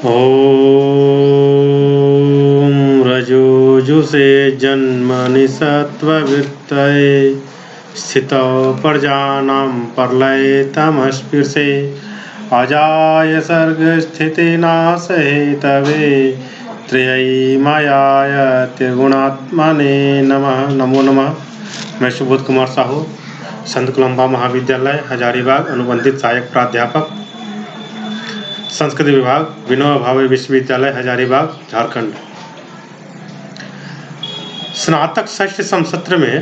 ॐ रजोजुषे जन्मनि सत्त्ववृत्तये स्थितौ प्रजानां प्रलये तमस्पृशे अजाय सर्गस्थितिनाशहेतवे त्रयी मायाय त्रिगुणात्मने नमः। नमो नमः। मैं सुबोध कुमार साहू, संत कोलंबा महाविद्यालय हजारीबाग, अनुबंधित सहायक प्राध्यापक, संस्कृत विभाग, विनोबा भावे विश्वविद्यालय हजारीबाग, झारखंड। स्नातक षष्ठ समसत्र में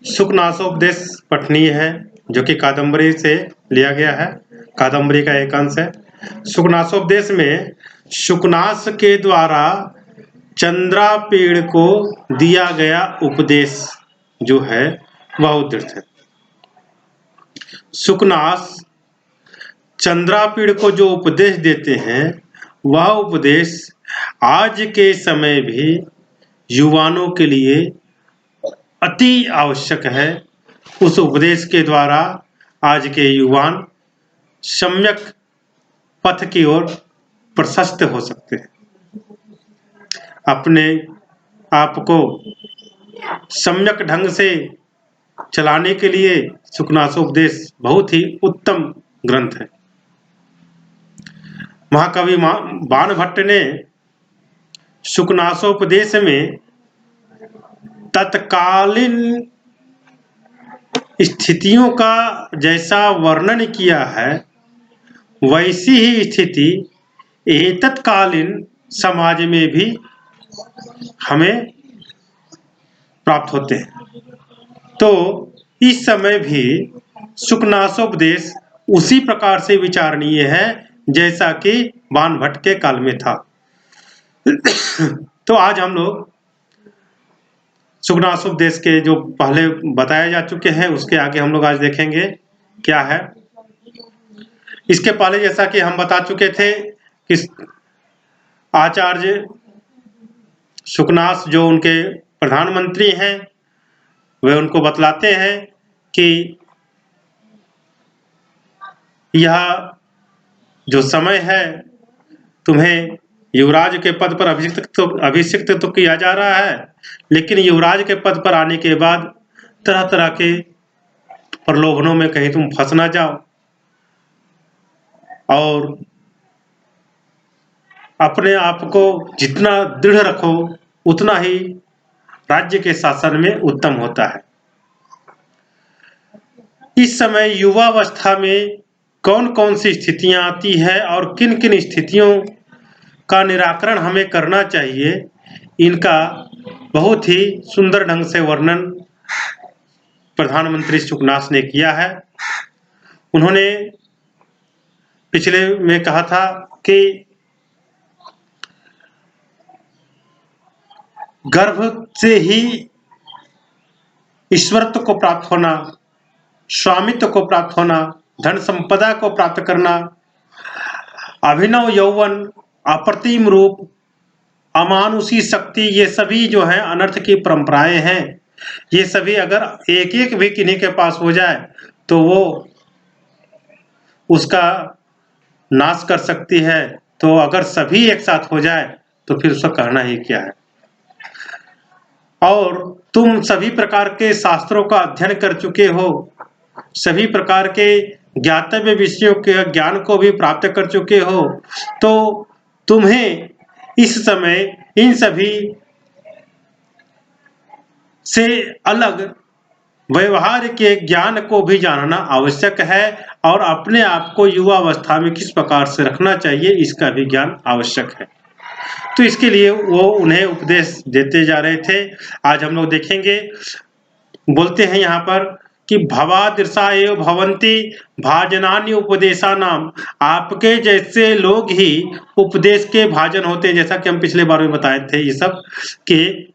सुखनासोपदेश पठनीय है, जो कि कादम्बरी से लिया गया है। कादम्बरी का एक अंश है। सुखनासोपदेश में सुखनास के द्वारा चंद्रापीड़ को दिया गया उपदेश जो है वह उद्धृत है। सुखनास चंद्रापीड़ को जो उपदेश देते हैं वह उपदेश आज के समय भी युवाओं के लिए अति आवश्यक है। उस उपदेश के द्वारा आज के युवान सम्यक पथ की ओर प्रशस्त हो सकते हैं। अपने आप को सम्यक ढंग से चलाने के लिए सुखनासोपदेश बहुत ही उत्तम ग्रंथ है। महाकवि बाणभट्ट ने सुखनासोपदेश में तत्कालीन स्थितियों का जैसा वर्णन किया है वैसी ही स्थिति तत्कालीन समाज में भी हमें प्राप्त होते हैं। तो इस समय भी सुखनासोपदेश उसी प्रकार से विचारणीय है जैसा कि बाणभट्ट के काल में था। तो आज हम लोग सुखनासोपदेश के जो पहले बताए जा चुके हैं उसके आगे हम लोग आज देखेंगे क्या है। इसके पहले जैसा कि हम बता चुके थे कि आचार्य सुखनास जो उनके प्रधानमंत्री हैं वे उनको बतलाते हैं कि यह जो समय है तुम्हें युवराज के पद पर अभिषिक्त तो किया जा रहा है, लेकिन युवराज के पद पर आने के बाद तरह तरह के प्रलोभनों में कहीं तुम फंस ना जाओ और अपने आप को जितना दृढ़ रखो उतना ही राज्य के शासन में उत्तम होता है। इस समय युवावस्था में कौन कौन सी स्थितियां आती है और किन किन स्थितियों का निराकरण हमें करना चाहिए, इनका बहुत ही सुंदर ढंग से वर्णन प्रधानमंत्री सुखनास ने किया है। उन्होंने पिछले में कहा था कि गर्भ से ही ईश्वरत्व को प्राप्त होना, स्वामित्व को प्राप्त होना, धन संपदा को प्राप्त करना, अभिनव यौवन, अप्रतिम रूप, अमानुषी शक्ति, ये सभी जो है अनर्थ की परंपराएं हैं। ये सभी अगर एक एक भी किन्हीं के पास हो जाए तो वो उसका नाश कर सकती है। तो अगर सभी एक साथ हो जाए तो फिर उसका कहना ही क्या है। और तुम सभी प्रकार के शास्त्रों का अध्ययन कर चुके हो, सभी प्रकार के ज्ञातव्य विषयों के ज्ञान को भी प्राप्त कर चुके हो, तो तुम्हें इस समय इन सभी से अलग व्यवहार के ज्ञान को भी जानना आवश्यक है और अपने आप को युवावस्था में किस प्रकार से रखना चाहिए इसका भी ज्ञान आवश्यक है। तो इसके लिए वो उन्हें उपदेश देते जा रहे थे। आज हम लोग देखेंगे, बोलते हैं यहाँ पर कि भवादृशा एव भवन्ति भाजनानि उपदेशा नाम, आपके जैसे लोग ही उपदेश के भाजन होते हैं। जैसा कि हम पिछले बार में बताए थे ये सब कि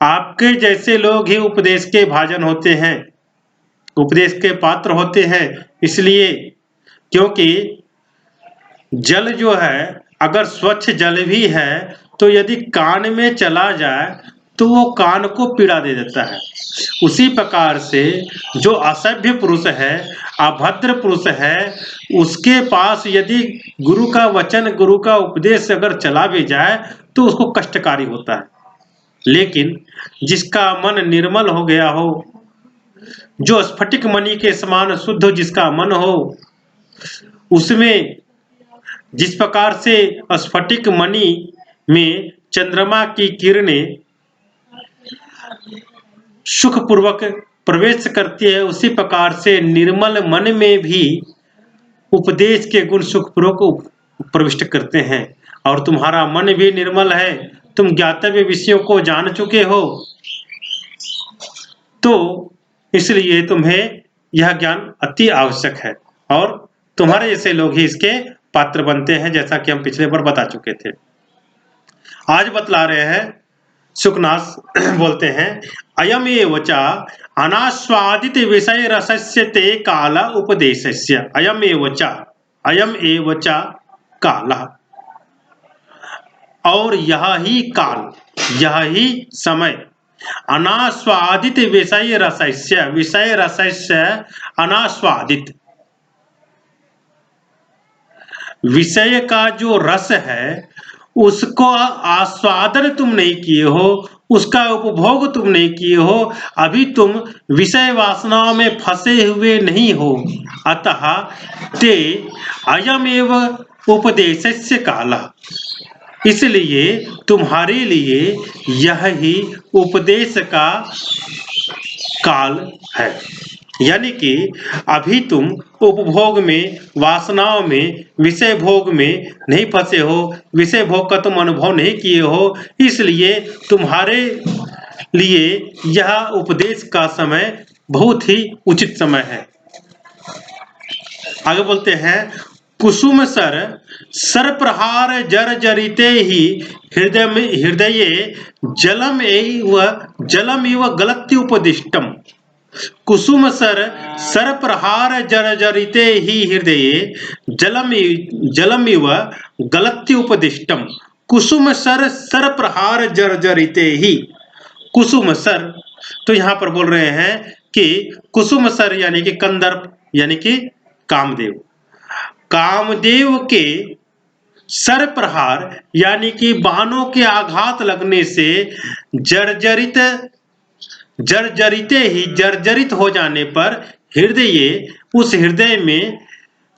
आपके जैसे लोग ही उपदेश के भाजन होते हैं, उपदेश के पात्र होते हैं। इसलिए क्योंकि जल जो है अगर स्वच्छ जल भी है तो यदि कान में चला जाए तो वो कान को पीड़ा दे देता है। उसी प्रकार से जो असभ्य पुरुष है, अभद्र पुरुष है, उसके पास यदि गुरु का वचन, गुरु का उपदेश अगर चला भी जाए तो उसको कष्टकारी होता है। लेकिन जिसका मन निर्मल हो गया हो, जो स्फटिक मणि के समान शुद्ध जिसका मन हो, उसमें जिस प्रकार से स्फटिक मणि में चंद्रमा की किरणें सुखपूर्वक प्रवेश करती है, उसी प्रकार से निर्मल मन में भी उपदेश के गुण सुखपूर्वक प्रविष्ट करते हैं। और तुम्हारा मन भी निर्मल है, तुम ज्ञातव्य विषयों को जान चुके हो, तो इसलिए तुम्हें यह ज्ञान अति आवश्यक है और तुम्हारे जैसे लोग ही इसके पात्र बनते हैं, जैसा कि हम पिछले बार बता चुके थे। आज बतला रहे हैं सुखनाथ बोलते हैं, अयम एव च अनास्वादित विषय रसस्य ते काल उपदेशस्य। अयम एव च काल, और यह ही काल, यह ही समय, अनास्वादित विषय रसस्य अनास्वादित, विषय का जो रस है उसको आस्वादन तुम नहीं किए हो, उसका उपभोग तुम नहीं किए हो, अभी तुम विषय वासनाओं में फंसे हुए नहीं हो। अतः ते अयमेव उपदेशस्य कालः, इसलिए तुम्हारे लिए यह ही उपदेश का काल है। यानी कि अभी तुम उपभोग में, वासनाओं में, विषय भोग में नहीं फंसे हो, विषय भोग का तुम अनुभव नहीं किए हो, इसलिए तुम्हारे लिए यह उपदेश का समय बहुत ही उचित समय है। आगे बोलते हैं, कुसुम सर प्रहार जर्जरिते ही हृदय जलम एव गलत्युपदिष्टम। कुसुम सर प्रहार जर्जरिते ही हृदय जलमिव गलत्युपदिष्टम। कुसुम सर प्रहार जर्जरिते ही, कुसुम सर, तो यहाँ पर बोल रहे हैं कि कुसुम सर यानी कि कंदर्प, यानी कि कामदेव, कामदेव के सर प्रहार यानी कि बाणों के आघात लगने से जर्जरित हो जाने पर हृदय, उस हृदय में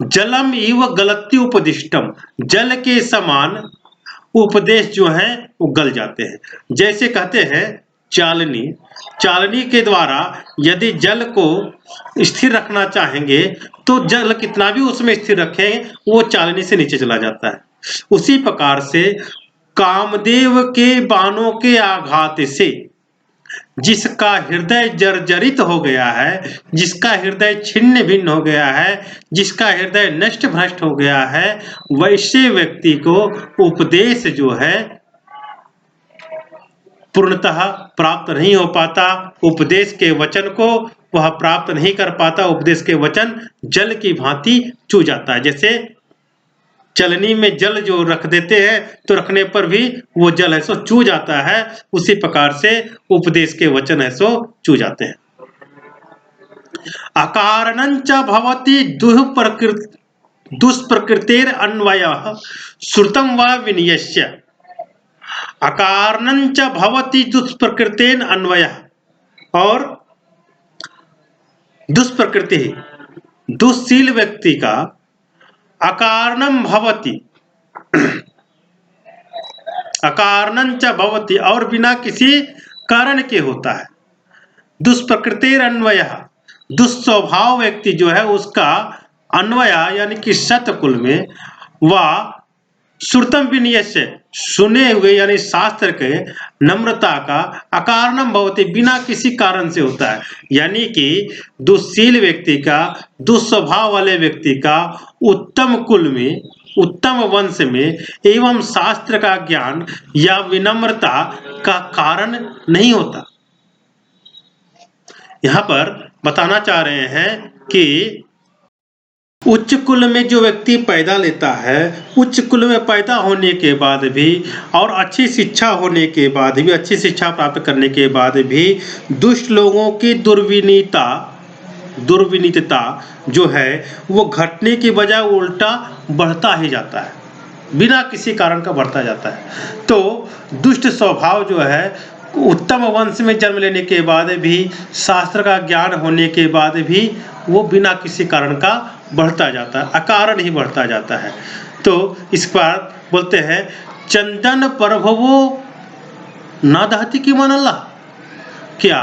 जलम इव गलत्य उपदिष्टम, जल के समान उपदेश जो है वो गल जाते हैं। जैसे कहते हैं चालनी के द्वारा यदि जल को स्थिर रखना चाहेंगे तो जल कितना भी उसमें स्थिर रखें वो चालनी से नीचे चला जाता है। उसी प्रकार से कामदेव के बाणों के आघात से जिसका हृदय जर्जरित हो गया है, जिसका हृदय छिन्न भिन्न हो गया है, जिसका हृदय नष्ट भ्रष्ट हो गया है, वैसे व्यक्ति को उपदेश जो है पूर्णतः प्राप्त नहीं हो पाता। उपदेश के वचन को वह प्राप्त नहीं कर पाता। उपदेश के वचन जल की भांति चू जाता है। जैसे चलनी में जल जो रख देते हैं तो रखने पर भी वो जल है सो चू जाता है, उसी प्रकार से उपदेश के वचन है सो चू जाते हैं। अकारणंच भवति दुष्प्रकृतेर अन्वयः श्रुतम व विनयस्य। अकारणंच भवति दुष्प्रकृतेन अन्वयः, और दुष्प्रकृति, दुष्शील व्यक्ति का अकारणम भवति, अकारणंच भवति, और बिना किसी कारण के होता है। दुष्प्रकृतेर अन्वयः, दुस्वभाव व्यक्ति जो है उसका अन्वय यानी कि सतकुल में, वह श्रुतम विनय से, सुने हुए यानी शास्त्र के नम्रता का, अकारणम भवति, बिना किसी कारण से होता है। यानी कि दुष्शील व्यक्ति का, दुस्वभाव वाले व्यक्ति का उत्तम कुल में, उत्तम वंश में एवं शास्त्र का ज्ञान या विनम्रता का कारण नहीं होता। यहाँ पर बताना चाह रहे हैं कि उच्च कुल में जो व्यक्ति पैदा लेता है, उच्च कुल में पैदा होने के बाद भी और अच्छी शिक्षा होने के बाद भी, अच्छी शिक्षा प्राप्त करने के बाद भी दुष्ट लोगों की दुर्विनीतता जो है वो घटने की बजाय उल्टा बढ़ता ही जाता है, बिना किसी कारण का बढ़ता जाता है। तो दुष्ट स्वभाव जो है उत्तम वंश में जन्म लेने के बाद भी, शास्त्र का ज्ञान होने के बाद भी वो बिना किसी कारण का बढ़ता जाता है, अकारण ही बढ़ता जाता है। तो इस पर बोलते हैं चंदन प्रभवो ना दहती की मन अल्लाह। क्या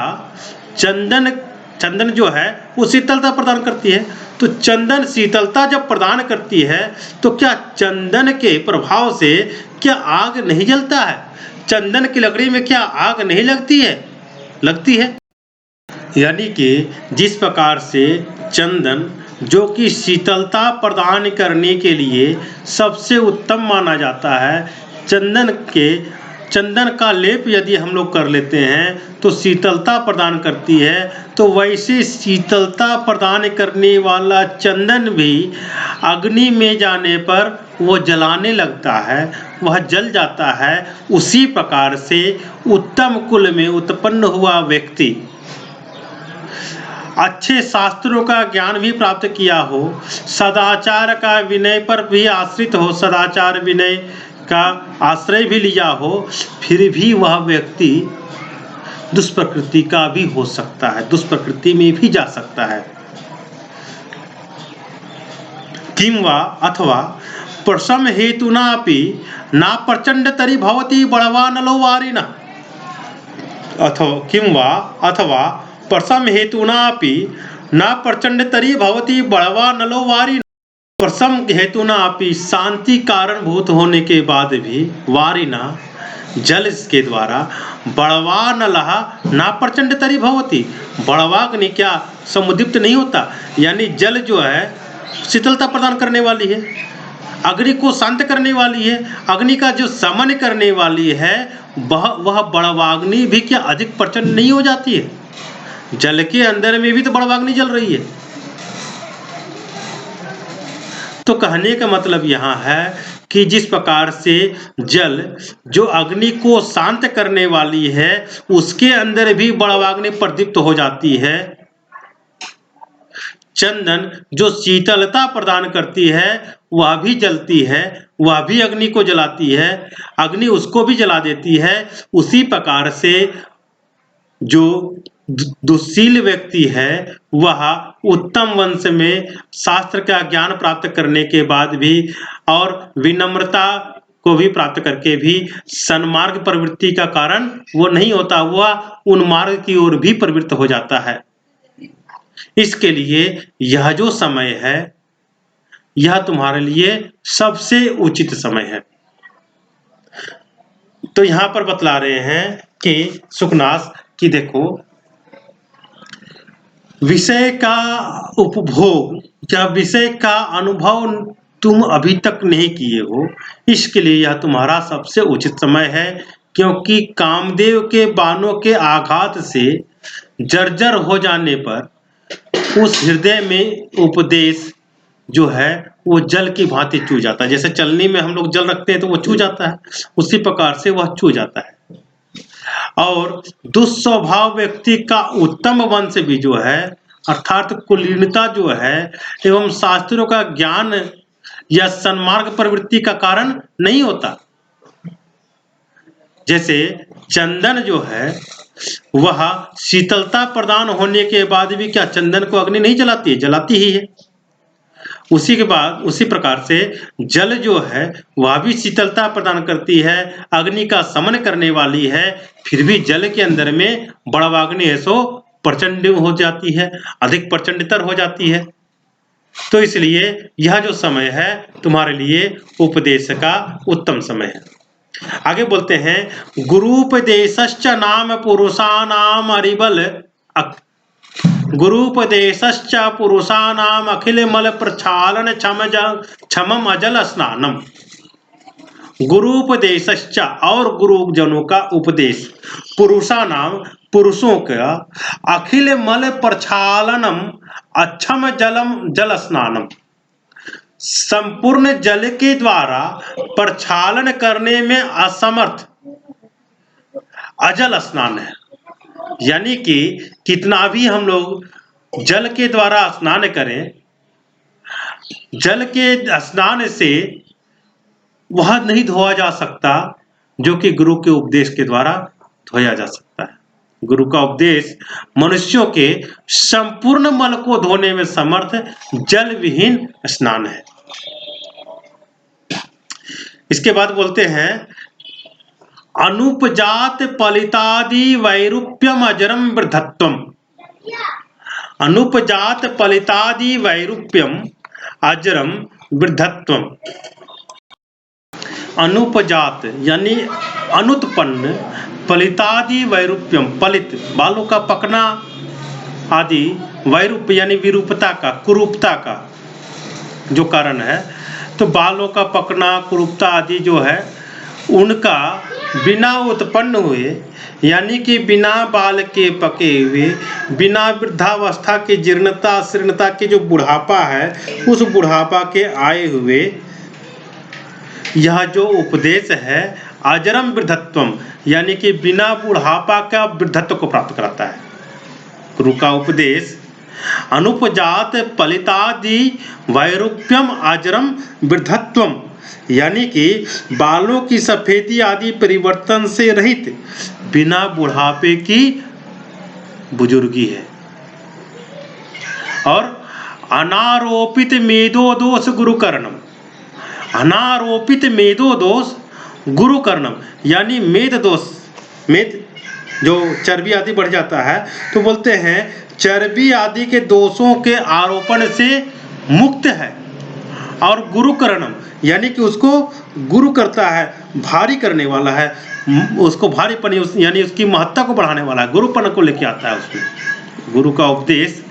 चंदन जो है वो शीतलता प्रदान करती है, तो चंदन शीतलता जब प्रदान करती है तो क्या चंदन के प्रभाव से क्या आग नहीं जलता है? चंदन की लकड़ी में क्या आग नहीं लगती है? लगती है। यानी कि जिस प्रकार से चंदन जो कि शीतलता प्रदान करने के लिए सबसे उत्तम माना जाता है, चंदन का लेप यदि हम लोग कर लेते हैं तो शीतलता प्रदान करती है, तो वैसे शीतलता प्रदान करने वाला चंदन भी अग्नि में जाने पर वो जलाने लगता है, वह जल जाता है। उसी प्रकार से उत्तम कुल में उत्पन्न हुआ व्यक्ति अच्छे शास्त्रों का ज्ञान भी प्राप्त किया हो, सदाचार का विनय पर भी आश्रित हो, सदाचार विनय का आश्रय भी लिया हो, फिर भी वह व्यक्ति दुष्प्रकृति का भी हो सकता है, दुष्प्रकृति में भी जा सकता है। किंवा अथवा प्रशम हेतुनापि ना प्रचंड तरी भवती बड़वा नलो वारिना। अथवा प्रशम हेतुनापि ना प्रचंड तरी भवती बड़वा नलो वारिना। प्रशम हेतुनापि शांति कारणभूत होने के बाद भी वारिना जल के द्वारा बड़वा नलः ना प्रचंड तरी भवती, बड़वाग्नि क्या समुद्दीप्त नहीं होता? यानी जल जो है शीतलता प्रदान करने वाली है, अग्नि को शांत करने वाली है, अग्नि का जो समन करने वाली है, वह बड़वाग्नि भी क्या अधिक प्रचंड नहीं हो जाती है? जल के अंदर में भी तो बड़वाग्नि जल रही है। तो कहने का मतलब यहाँ है कि जिस प्रकार से जल जो अग्नि को शांत करने वाली है, उसके अंदर भी बड़वाग्नि प्रदीप्त हो जाती है। चंदन जो शीतलता प्रदान करती है वह भी जलती है, वह भी अग्नि को जलाती है, अग्नि उसको भी जला देती है। उसी प्रकार से जो दुशील व्यक्ति है वह उत्तम वंश में शास्त्र का ज्ञान प्राप्त करने के बाद भी और विनम्रता को भी प्राप्त करके भी सन्मार्ग प्रवृत्ति का कारण वो नहीं होता, वह उन्मार्ग की ओर भी प्रवृत्त हो जाता है। इसके लिए यह जो समय है यह तुम्हारे लिए सबसे उचित समय है। तो यहाँ पर बतला रहे हैं कि सुखनास कि देखो विषय का उपभोग या विषय का अनुभव तुम अभी तक नहीं किए हो, इसके लिए यह तुम्हारा सबसे उचित समय है। क्योंकि कामदेव के बाणों के आघात से जर्जर हो जाने पर उस हृदय में उपदेश जो है वो जल की भांति चू जाता है। जैसे चलनी में हम लोग जल रखते हैं तो वो चू जाता है, उसी प्रकार से वह चू जाता है। और दुस्वभाव व्यक्ति का उत्तम वंश भी जो है अर्थात कुलीनता जो है एवं शास्त्रों का ज्ञान या सन्मार्ग प्रवृत्ति का कारण नहीं होता। जैसे चंदन जो है वह शीतलता प्रदान होने के बाद भी क्या चंदन को अग्नि नहीं जलाती है? जलाती ही है। उसी के बाद उसी प्रकार से जल जो है वह भी शीतलता प्रदान करती है, अग्नि का समन करने वाली है, फिर भी जल के अंदर में बड़वाग्नि है सो प्रचंड हो जाती है, अधिक प्रचंडतर हो जाती है। तो इसलिए यह जो समय है तुम्हारे लिए उपदेश का उत्तम समय है। आगे बोलते हैं गुरुपदेशश्च नाम पुरुषाणाम अरिबल गुरुपदेशश्च पुरुषाणाम अखिल मल प्रक्षालन क्षमम अजल स्नानम। गुरुपदेशश्च और गुरुजनों का उपदेश, पुरुषाणाम पुरुषों का, अखिल मल प्रक्षालनम अक्षम जल स्नानम संपूर्ण जल के द्वारा प्रक्षालन करने में असमर्थ अजल स्नान है। यानी कि कितना भी हम लोग जल के द्वारा स्नान करें, जल के स्नान से वह नहीं धोया जा सकता जो कि गुरु के उपदेश के द्वारा धोया जा सकता है। गुरु का उपदेश मनुष्यों के संपूर्ण मल को धोने में समर्थ जल विहीन स्नान है। इसके बाद बोलते हैं अनुपजात पलितादि वैरूप्यम अजरम वृद्धत्वम। अनुपजात पलितादि वैरूप्यम अजरम वृद्धत्वम। अनुपजात यानी अनुत्पन्न, पलितादि वैरूप्यम पलित बालों का पकना आदि, वैरूप यानी विरूपता का, कुरूपता का जो कारण है, तो बालों का पकना, कुरूपता आदि जो है उनका बिना उत्पन्न हुए, यानी कि बिना बाल के पके हुए, बिना वृद्धावस्था की जीर्णता शीर्णता के जो बुढ़ापा है, उस बुढ़ापा के आए हुए यह जो उपदेश है अजरम वृद्धत्वम, यानी कि बिना बुढ़ापा का वृद्धत्व को प्राप्त कराता है। गुरु का उपदेश अनुपजात पलितादि वैरूप्यम अजरम वृद्धत्वम, यानी कि बालों की सफेदी आदि परिवर्तन से रहित बिना बुढ़ापे की बुजुर्गी है। और अनारोपित मेदो दोष गुरुकर्णम। अनारोपित मेदो दोष गुरुकर्णम, यानी मेद दोष, मेद जो चर्बी आदि बढ़ जाता है, तो बोलते हैं चर्बी आदि के दोषों के आरोपण से मुक्त है। और गुरुकर्णम यानी कि उसको गुरु करता है, भारी करने वाला है, उसको भारीपन यानी उसकी महत्ता को बढ़ाने वाला है, गुरुपन को लेके आता है उसमें। गुरु का उपदेश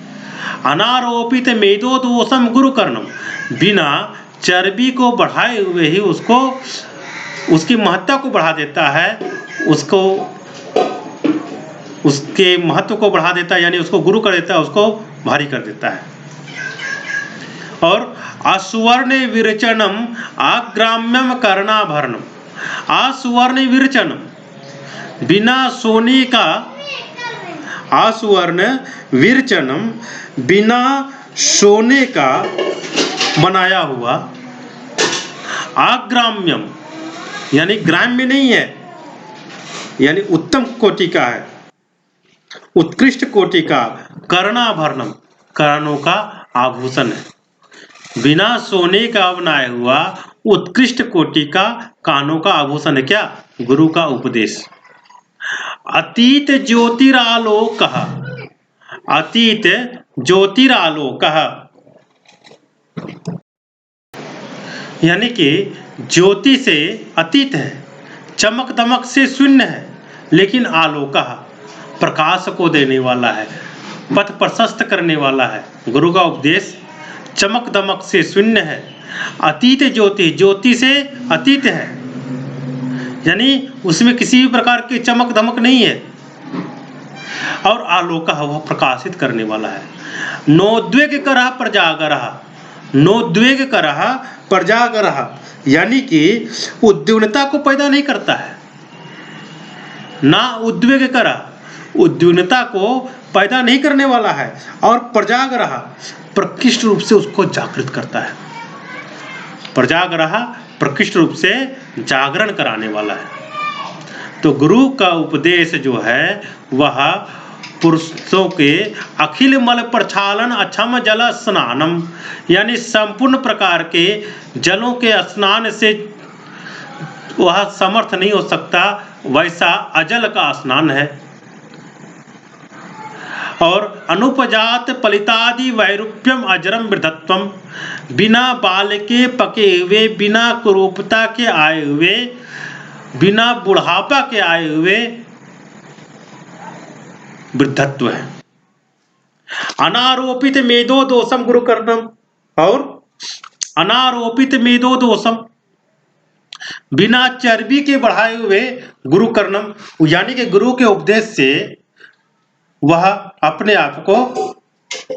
अनारोपित मेदो दोषम गुरुकर्णम, बिना चर्बी को बढ़ाए हुए ही उसको उसकी महत्ता को बढ़ा देता है, उसको उसके महत्व को बढ़ा देता है, यानी उसको गुरु कर देता है, उसको भारी कर देता है। और असुवर्ण विरचनम आग्राम्यम कर्णाभरणम। असुवर्ण विरचनम, बिना सोने का, असुवर्ण विरचनम बिना सोने का बनाया हुआ, आग्राम्यम यानी ग्राम्य नहीं है, यानी उत्तम कोटि का है, उत्कृष्ट कोटि का, कर्णाभरणम कर्णों का आभूषण है। बिना सोने का बनाया हुआ उत्कृष्ट कोटि का कानों का आभूषण है क्या? गुरु का उपदेश। अतीत ज्योतिरालोक कहा, अतीत ज्योतिरालोक कहा, यानी कि ज्योति से अतीत है, चमक दमक से शून्य है, लेकिन आलोक प्रकाश को देने वाला है, पथ प्रशस्त करने वाला है। गुरु का उपदेश चमक दमक से शून्य है, अतीत ज्योति, ज्योति से अतीत है, यानी उसमें किसी भी प्रकार की चमक धमक नहीं है। और आलोक वह प्रकाशित करने वाला है। नोद्वेग करह प्रजागरह, नोद्वेग करह प्रजागरह, यानी कि उद्विग्नता को पैदा नहीं करता है, ना उद्वेग करह, उद्विग्नता को पैदा नहीं करने वाला है, और प्रजागरह प्रकृष्ट रूप से उसको जागृत करता है। प्रजागरह प्रकृष्ट रूप से जागरण कराने वाला है। तो गुरु का उपदेश जो है वह पुरुषों के अखिल मल प्रक्षालन अक्षम जल स्नानम, यानी संपूर्ण प्रकार के जलों के स्नान से वह समर्थ नहीं हो सकता, वैसा अजल का स्नान है। और अनुपजात पलितादि वैरूप्यम अजरम वृद्धत्वम, बिना बाल के पके हुए, बिना कुरूपता के आए हुए, बिना बुढ़ापा के आए हुए वृद्धत्व है। अनारोपित मेदो दोषम गुरुकर्णम, और अनारोपित मेदो दोषम बिना चर्बी के बढ़ाए हुए गुरुकर्णम, यानी कि गुरु के उपदेश से वह अपने आप को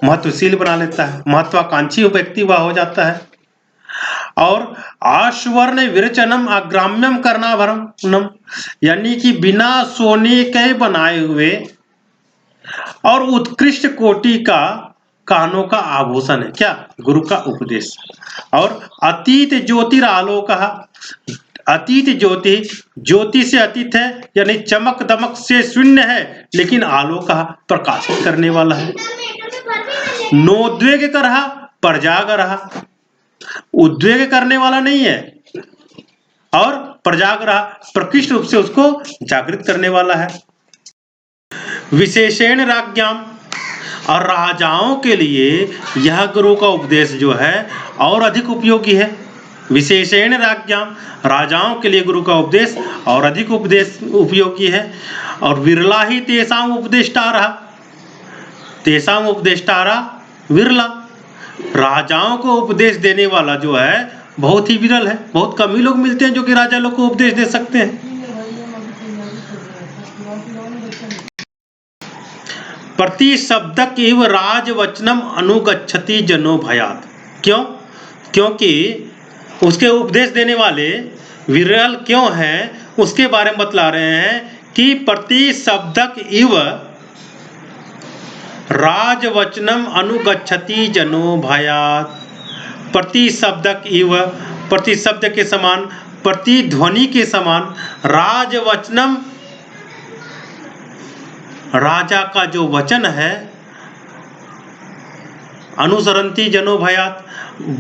महत्वशील बना लेता है, महत्वाकांक्षी व्यक्ति वह हो जाता है। और आश्वर्ण विरचनम अग्राम्यम कर्णाभरणम, यानी कि बिना सोने के बनाए हुए और उत्कृष्ट कोटि का कानों का आभूषण है। क्या? गुरु का उपदेश। और अतीत ज्योतिरालोक, अतीत ज्योति, ज्योति से अतीत है यानी चमक दमक से शून्य है, लेकिन आलोक प्रकाशित करने वाला है। नोद्वेग कर रहा पर जाग रहा, उद्वेग करने वाला नहीं है और प्रजाग रहा, प्रकृष्ट रूप से उसको जागृत करने वाला है। विशेषण राज्ञाम, और राजाओं के लिए यह गुरु का उपदेश जो है और अधिक उपयोगी है। विशेषण राज्ञाम, राजाओं के लिए गुरु का उपदेश और अधिक उपयोगी है। और विरला ही तेषाम उपदेष्टारः, तेषाम उपदेष्टारः विरला, राजाओं को उपदेश देने वाला जो है बहुत ही विरल है। बहुत कम ही लोग मिलते हैं जो कि राजा लोग को उपदेश दे सकते हैं। प्रति शब्दक इव राजवचनम अनुगच्छति जनो भयात। क्यों? क्योंकि उसके उपदेश देने वाले विरल क्यों हैं उसके बारे में बतला रहे हैं कि प्रति शब्दक इव राजवचनम अनुगच्छति जनो भयात। प्रति शब्दक इव, प्रति शब्द के समान, प्रति ध्वनि के समान, राजवचनम, राजा का जो वचन है, अनुसरंती जनो भयात,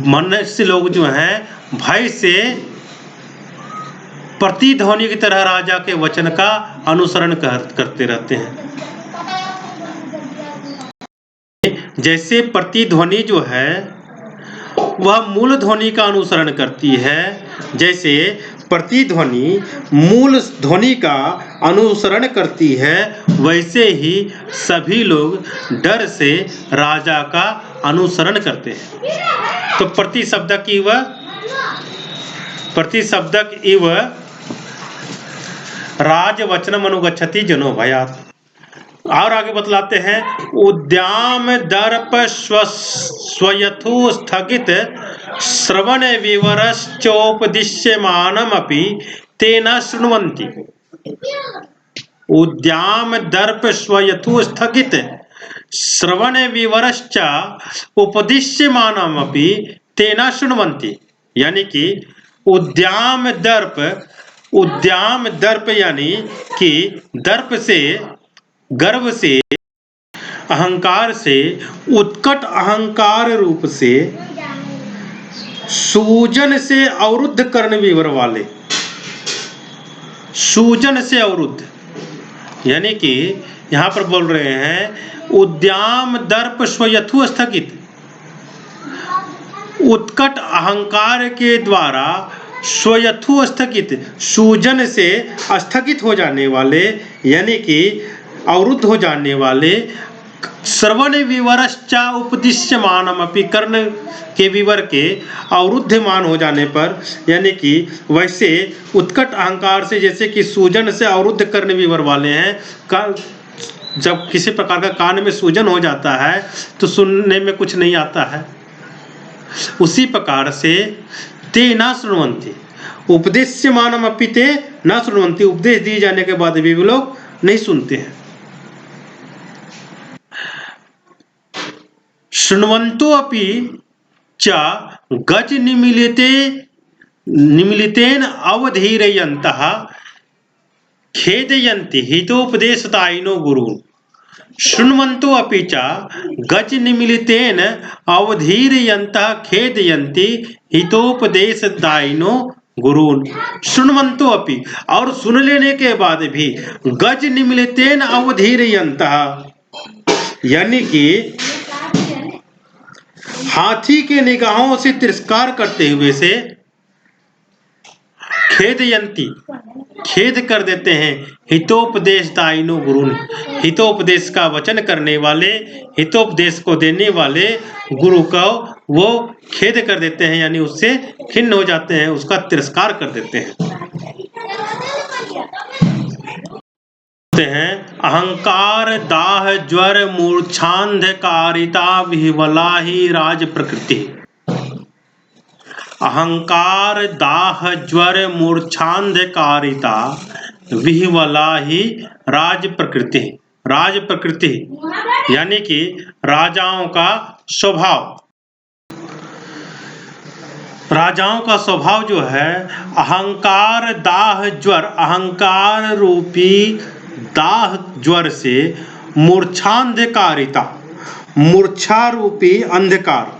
मनुष्य लोग जो हैं भय से प्रतिध्वनि की तरह राजा के वचन का अनुसरण करते रहते हैं। जैसे प्रतिध्वनि जो है वह मूल ध्वनि का अनुसरण करती है, जैसे प्रतिध्वनि मूल ध्वनि का अनुसरण करती है, वैसे ही सभी लोग डर से राजा का अनुसरण करते हैं। तो प्रति शब्दक इव, प्रति शब्दक इव राजवचनम अनुगच्छति जनो भयात। और आगे बतलाते हैं, उद्याम दर्प स्वयथो स्थगित श्रवण विवरश्चोपदिश्यमानमपि तेन शृण्वन्ति। उद्याम दर्प स्वयथो स्थगित श्रवण विवरश्च उपदिश्यमानमपि तेन शृण्वन्ति, यानी कि उद्याम दर्प, उद्याम दर्प यानी कि दर्प से, गर्व से, अहंकार से, उत्कट अहंकार रूप से, सूजन से अवरुद्ध कर्ण विवर वाले, सूजन से अवरुद्ध, यानी कि यहां पर बोल रहे हैं उद्याम दर्प स्वयथु स्थगित, उत्कट अहंकार के द्वारा स्वयथु स्थगित, सूजन से स्थगित हो जाने वाले, यानी कि अवरुद्ध हो जाने वाले, श्रवण विवरश्चा उपदिश्यमानम अपि, कर्ण के विवर के अवरुद्धमान हो जाने पर, यानी कि वैसे उत्कट अहंकार से, जैसे कि सूजन से अवरुद्ध कर्ण विवर वाले हैं, जब किसी प्रकार का कान में सूजन हो जाता है तो सुनने में कुछ नहीं आता है, उसी प्रकार से ते न शृण्वन्ति, उपदेश्यमानम अपि ते न शृण्वन्ति, उपदेश दिए जाने के बाद भी वे लोग नहीं सुनते हैं। शृण्वन्तो अपि च गज निमीलितेन अवधीरयन्तः खेदयन्ति हितोपदेशदायिनो गुरून्। शृण्वन्तो अपि च गज निमीलितेन अवधीरयन्तः खेदयन्ति हितोपदेशदायिनो गुरून्। शृण्वन्तो अपि, और सुन लेने के बाद भी, गज निमीलितेन अवधीरयन्तः, यानी कि हाथी के निगाहों से तिरस्कार करते हुए से, खेदयन्ति, खेद कर देते हैं, हितोपदेशदायिनो गुरुन्, हितोपदेश का वचन करने वाले, हितोपदेश को देने वाले गुरु को वो खेद कर देते हैं, यानी उससे खिन्न हो जाते हैं, उसका तिरस्कार कर देते हैं। अहंकार दाह ज्वर मूर्छांधकारिता विह्वला ही राज प्रकृति। अहंकार दाह ज्वर मूर्छांधकारिता विह्वला ही राज प्रकृति। राज प्रकृति यानी कि राजाओं का स्वभाव। राजाओं का स्वभाव जो है अहंकार दाह ज्वर, अहंकार रूपी दाह ज्वर से मूर्छांधकारिता, मूर्छा रूपी अंधकार,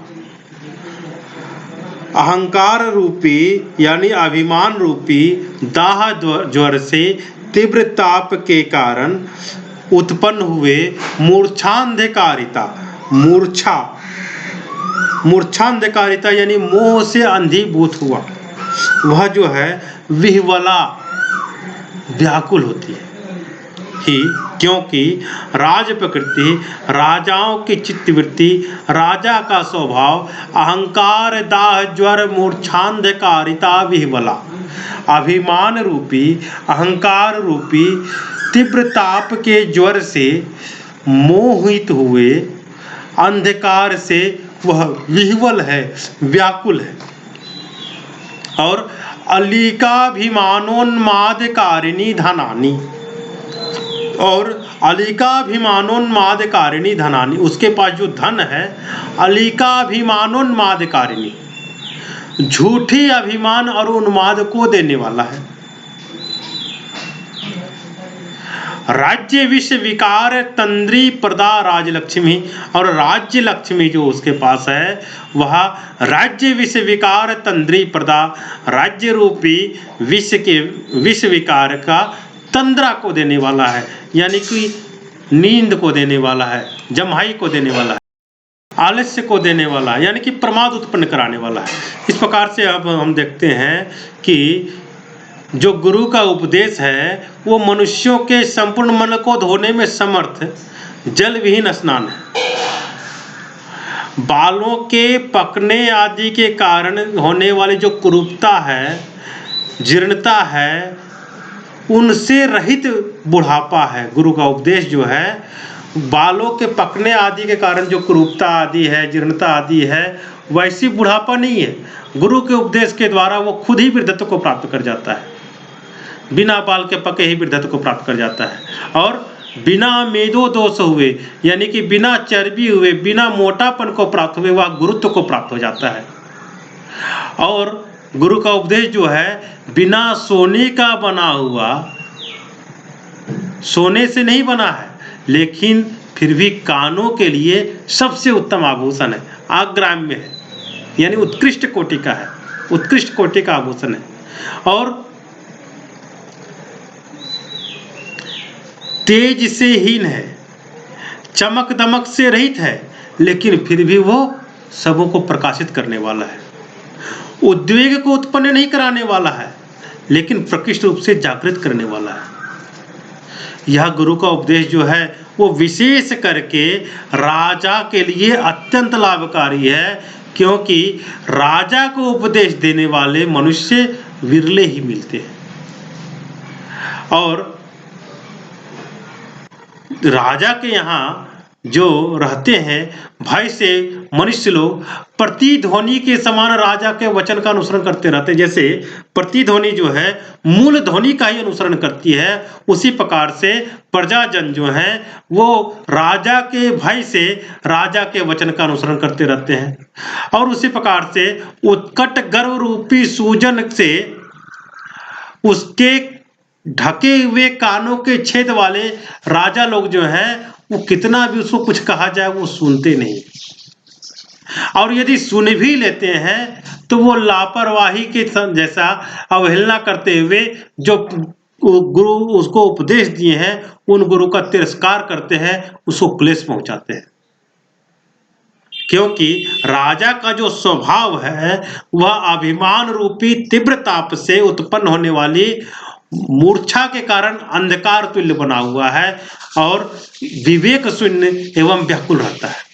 अहंकार रूपी यानी अभिमान रूपी दाह ज्वर से तीव्र ताप के कारण उत्पन्न हुए मूर्छांधकारिता, मूर्छांधकारिता यानी मोह से अंधीभूत हुआ, वह जो है विह्वला व्याकुल होती है ही, क्योंकि राज प्रकृति राजाओं की चित्तवृत्ति, राजा का स्वभाव अहंकार दाह ज्वर मूर्छांधकारिता विह्वला, अभिमान रूपी अहंकार रूपी तीव्र ताप के ज्वर से मोहित हुए अंधकार से वह विह्वल है, व्याकुल है। और अलिकाभिमानोन्मादकारिणी धनानी, और अलिकाभिमानोन्मादकारिणी धनानी, उसके पास जो धन है अलिकाभिमानोन्मादकारिणी, झूठी अभिमान और उन्माद को देने वाला है। राज्य विष विकार तंद्री प्रदा राजलक्ष्मी, और राज्य लक्ष्मी जो उसके पास है वह राज्य विष विकार तंद्री प्रदा, राज्य रूपी विष विकार का तंद्रा को देने वाला है, यानी कि नींद को देने वाला है, जम्हाई को देने वाला है, आलस्य को देने वाला है, यानी कि प्रमाद उत्पन्न कराने वाला है। इस प्रकार से अब हम देखते हैं कि जो गुरु का उपदेश है वो मनुष्यों के संपूर्ण मन को धोने में समर्थ जल विहीन स्नान है। बालों के पकने आदि के कारण होने वाली जो कुरूपता है, जीर्णता है, उनसे रहित बुढ़ापा है। गुरु का उपदेश जो है बालों के पकने आदि के कारण जो कुरूपता आदि है, जीर्णता आदि है, वैसी बुढ़ापा नहीं है। गुरु के उपदेश के द्वारा वो खुद ही वृद्धत्व को प्राप्त कर जाता है, बिना बाल के पके ही वृद्धत्व को प्राप्त कर जाता है। और बिना मेदो दोष हुए, यानी कि बिना चर्बी हुए, बिना मोटापन को प्राप्त हुए वह गुरुत्व को प्राप्त हो जाता है। और गुरु का उपदेश जो है बिना सोने का बना हुआ, सोने से नहीं बना है लेकिन फिर भी कानों के लिए सबसे उत्तम आभूषण है, आग्राम्य है, यानी उत्कृष्ट कोटि का है, उत्कृष्ट कोटि का आभूषण है। और तेज से हीन है, चमक दमक से रहित है, लेकिन फिर भी वो सबों को प्रकाशित करने वाला है। उद्वेग को उत्पन्न नहीं कराने वाला है, लेकिन प्रकृष्ट रूप से जागृत करने वाला है। यह गुरु का उपदेश जो है वो विशेष करके राजा के लिए अत्यंत लाभकारी है, क्योंकि राजा को उपदेश देने वाले मनुष्य विरले ही मिलते हैं। और राजा के यहाँ जो रहते हैं भय से मनुष्य लोग प्रतिध्वनि के समान राजा के वचन का अनुसरण करते रहते हैं। जैसे प्रतिध्वनि जो है मूल ध्वनि का ही अनुसरण करती है, उसी प्रकार से प्रजाजन जो है वो राजा के भय से राजा के वचन का अनुसरण करते रहते हैं। और उसी प्रकार से उत्कट गर्व रूपी सूजन से उसके ढके हुए कानों के छेद वाले राजा लोग जो हैं वो कितना भी उसको कुछ कहा जाए वो सुनते नहीं, और यदि सुन भी लेते हैं तो वो लापरवाही के जैसा अवहेलना करते हुए जो गुरु उसको उपदेश दिए हैं उन गुरु का तिरस्कार करते हैं, उसको क्लेश पहुंचाते हैं। क्योंकि राजा का जो स्वभाव है वह अभिमान रूपी तीव्र ताप से उत्पन्न होने वाली मूर्छा के कारण अंधकार तुल्य बना हुआ है और विवेक शून्य एवं व्याकुल रहता है।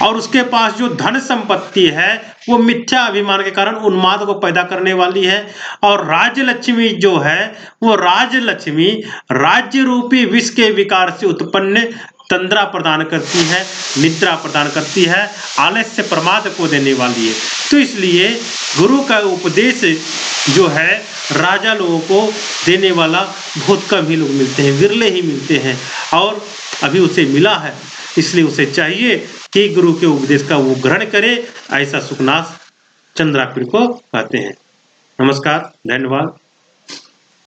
और उसके पास जो धन संपत्ति है वो मिथ्या अभिमान के कारण उन्माद को पैदा करने वाली है। और राज्य लक्ष्मी जो है वो राज्य लक्ष्मी राज्य रूपी विष के विकार से उत्पन्न तंद्रा प्रदान करती है, निद्रा प्रदान करती है, आलस्य प्रमाद को देने वाली है। तो इसलिए गुरु का उपदेश जो है राजा लोगों को देने वाला बहुत कम ही लोग मिलते हैं, विरले ही मिलते हैं, और अभी उसे मिला है, इसलिए उसे चाहिए कि गुरु के उपदेश का वो ग्रहण करे। ऐसा सुखनाथ चंद्रापीड़ को कहते हैं। नमस्कार, धन्यवाद।